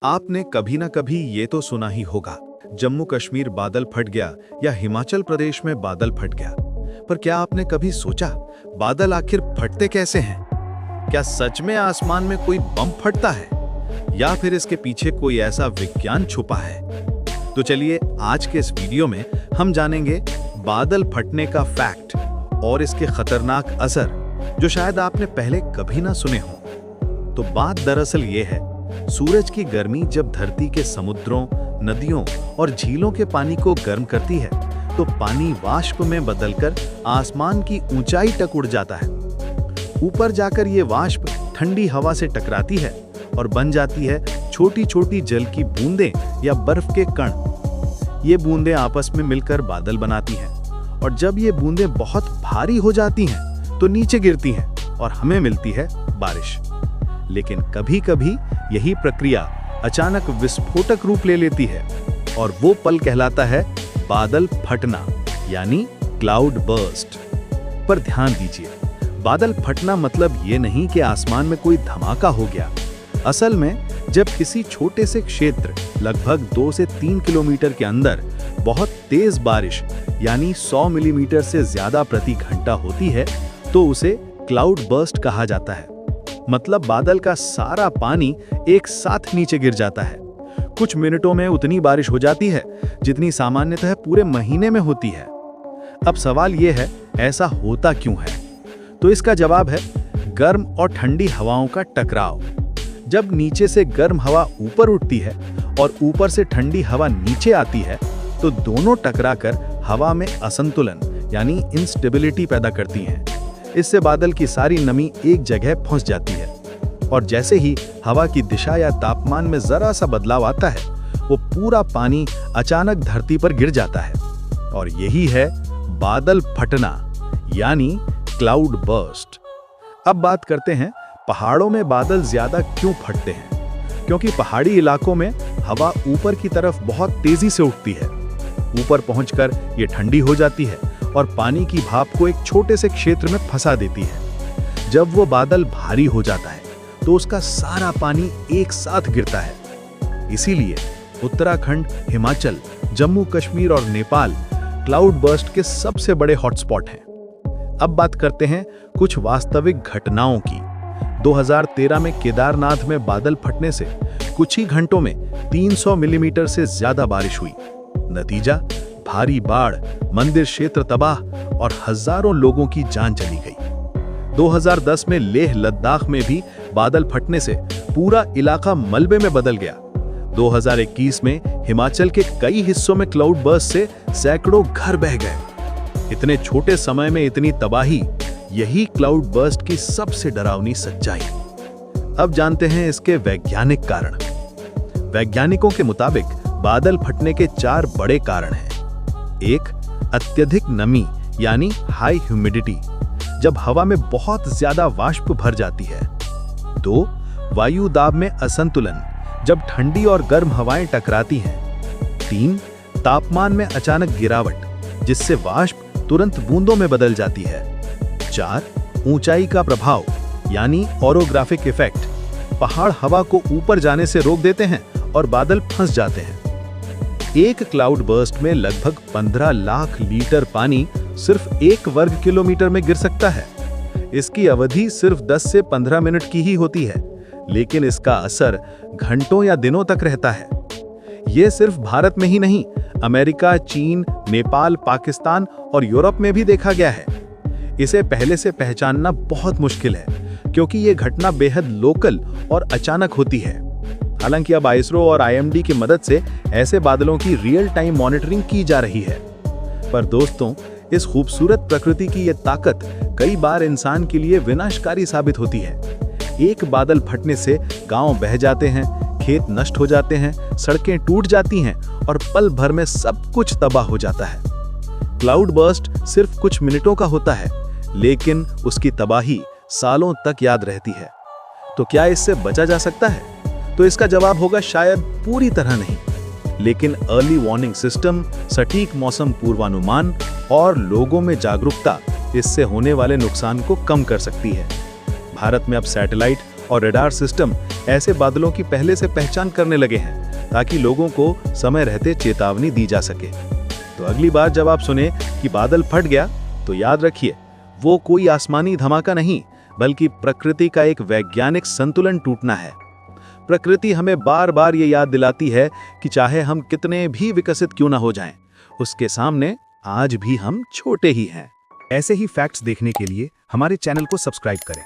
आपने कभी ना कभी ये तो सुना ही होगा, जम्मू कश्मीर बादल फट गया या हिमाचल प्रदेश में बादल फट गया। पर क्या आपने कभी सोचा, बादल आखिर फटते कैसे हैं? क्या सच में आसमान में कोई बम फटता है या फिर इसके पीछे कोई ऐसा विज्ञान छुपा है? तो चलिए आज के इस वीडियो में हम जानेंगे बादल फटने का फैक्ट और इसके खतरनाक असर, जो शायद आपने पहले कभी ना सुने हो। तो बात दरअसल ये है, सूरज की गर्मी जब धरती के समुद्रों, नदियों और झीलों के पानी को गर्म करती है, तो पानी वाष्प में बदलकर आसमान की ऊंचाई तक उड़ जाता है। ऊपर जाकर ये वाष्प ठंडी हवा से टकराती है और बन जाती है छोटी छोटी जल की बूंदें या बर्फ के कण। ये बूंदें आपस में मिलकर बादल बनाती हैं और जब ये बूंदें बहुत भारी हो जाती हैं तो नीचे गिरती हैं और हमें मिलती है बारिश। लेकिन कभी-कभी यही प्रक्रिया अचानक विस्फोटक रूप ले लेती है और वो पल कहलाता है बादल फटना, यानी क्लाउड बर्स्ट। पर ध्यान दीजिए, बादल फटना मतलब ये नहीं कि आसमान में कोई धमाका हो गया। असल में जब किसी छोटे से क्षेत्र, लगभग 2 से 3 किलोमीटर के अंदर बहुत तेज बारिश यानी 100 मिलीमीटर से ज्यादा प्रति घंटा होती है, तो उसे क्लाउड बर्स्ट कहा जाता है। मतलब बादल का सारा पानी एक साथ नीचे गिर जाता है। कुछ मिनटों में उतनी बारिश हो जाती है जितनी सामान्यतः पूरे महीने में होती है। अब सवाल यह है, ऐसा होता क्यों है? तो इसका जवाब है गर्म और ठंडी हवाओं का टकराव। जब नीचे से गर्म हवा ऊपर उठती है और ऊपर से ठंडी हवा नीचे आती है, तो दोनों टकराकर हवा में असंतुलन यानी इंस्टेबिलिटी पैदा करती हैं। इससे बादल की सारी नमी एक जगह फंस जाती है और जैसे ही हवा की दिशा या तापमान में जरा सा बदलाव आता है, वो पूरा पानी अचानक धरती पर गिर जाता है और यही है बादल फटना, यानी क्लाउड बर्स्ट। अब बात करते हैं पहाड़ों में बादल ज्यादा क्यों फटते हैं। क्योंकि पहाड़ी इलाकों में हवा ऊपर की तरफ बहुत तेजी से उठती है। ऊपर पहुंचकर ये ठंडी हो जाती है और पानी की भाप को एक छोटे से क्षेत्र में फंसा देती है। जब वो बादल भारी हो जाता है तो उसका सारा पानी एक साथ गिरता है। इसीलिए उत्तराखंड, हिमाचल, जम्मू कश्मीर और नेपाल क्लाउड बर्स्ट के सबसे बड़े हॉटस्पॉट हैं। अब बात करते हैं कुछ वास्तविक घटनाओं की। 2013 में केदारनाथ में बादल फटने से कुछ ही घंटों में 300 मिलीमीटर से ज्यादा बारिश हुई। नतीजा, भारी बाढ़, मंदिर क्षेत्र तबाह और हजारों लोगों की जान चली गई। 2010 में लेह लद्दाख में भी बादल फटने से पूरा इलाका मलबे में बदल गया। 2021 में हिमाचल के कई हिस्सों में क्लाउड बर्स्ट से सैकड़ों घर बह गए। इतने छोटे समय में इतनी तबाही, यही क्लाउड बर्स्ट की सबसे डरावनी सच्चाई। अब जानते हैं इसके वैज्ञानिक कारण। वैज्ञानिकों के मुताबिक बादल फटने के 4 बड़े कारण हैं। 1. अत्यधिक नमी यानी हाई ह्यूमिडिटी, जब हवा में बहुत ज्यादा वाष्प भर जाती है। 2. वायु दाब में असंतुलन, जब ठंडी और गर्म हवाएं टकराती हैं। 3. तापमान में अचानक गिरावट, जिससे वाष्प तुरंत बूंदों में बदल जाती है। 4. ऊंचाई का प्रभाव यानी ओरोग्राफिक इफेक्ट, पहाड़ हवा को ऊपर जाने से रोक देते हैं और बादल फंस जाते हैं। एक क्लाउड बर्स्ट में लगभग 15 लाख लीटर पानी सिर्फ 1 वर्ग किलोमीटर में गिर सकता है। इसकी अवधि सिर्फ 10 से 15 मिनट की ही होती है, लेकिन इसका असर घंटों या दिनों तक रहता है। यह सिर्फ भारत में ही नहीं, अमेरिका, चीन, नेपाल, पाकिस्तान और यूरोप में भी देखा गया है। इसे पहले से पहचानना बहुत मुश्किल है, क्योंकि यह घटना बेहद लोकल और अचानक होती है। हालांकि अब आईएसआरओ और आईएमडी की मदद से ऐसे बादलों की रियल टाइम मॉनिटरिंग की जा रही है। पर दोस्तों, इस खूबसूरत प्रकृति की ये ताकत कई बार इंसान के लिए विनाशकारी साबित होती है। एक बादल फटने से गांव बह जाते हैं, खेत नष्ट हो जाते हैं, सड़कें टूट जाती हैं और पल भर में सब कुछ तबाह हो जाता है। क्लाउड बर्स्ट सिर्फ कुछ मिनटों का होता है, लेकिन उसकी तबाही सालों तक याद रहती है। तो क्या इससे बचा जा सकता है? तो इसका जवाब होगा शायद पूरी तरह नहीं, लेकिन अर्ली वार्निंग सिस्टम, सटीक मौसम पूर्वानुमान और लोगों में जागरूकता इससे होने वाले नुकसान को कम कर सकती है। भारत में अब सैटेलाइट और रडार सिस्टम ऐसे बादलों की पहले से पहचान करने लगे हैं ताकि लोगों को समय रहते चेतावनी दी जा सके। तो अगली बार जब आप सुने कि बादल फट गया तो याद रखिए, वो कोई आसमानी धमाका नहीं बल्कि प्रकृति का एक वैज्ञानिक संतुलन टूटना है। प्रकृति हमें बार बार ये याद दिलाती है कि चाहे हम कितने भी विकसित क्यों ना हो जाएं, उसके सामने आज भी हम छोटे ही हैं। ऐसे ही फैक्ट्स देखने के लिए हमारे चैनल को सब्सक्राइब करें।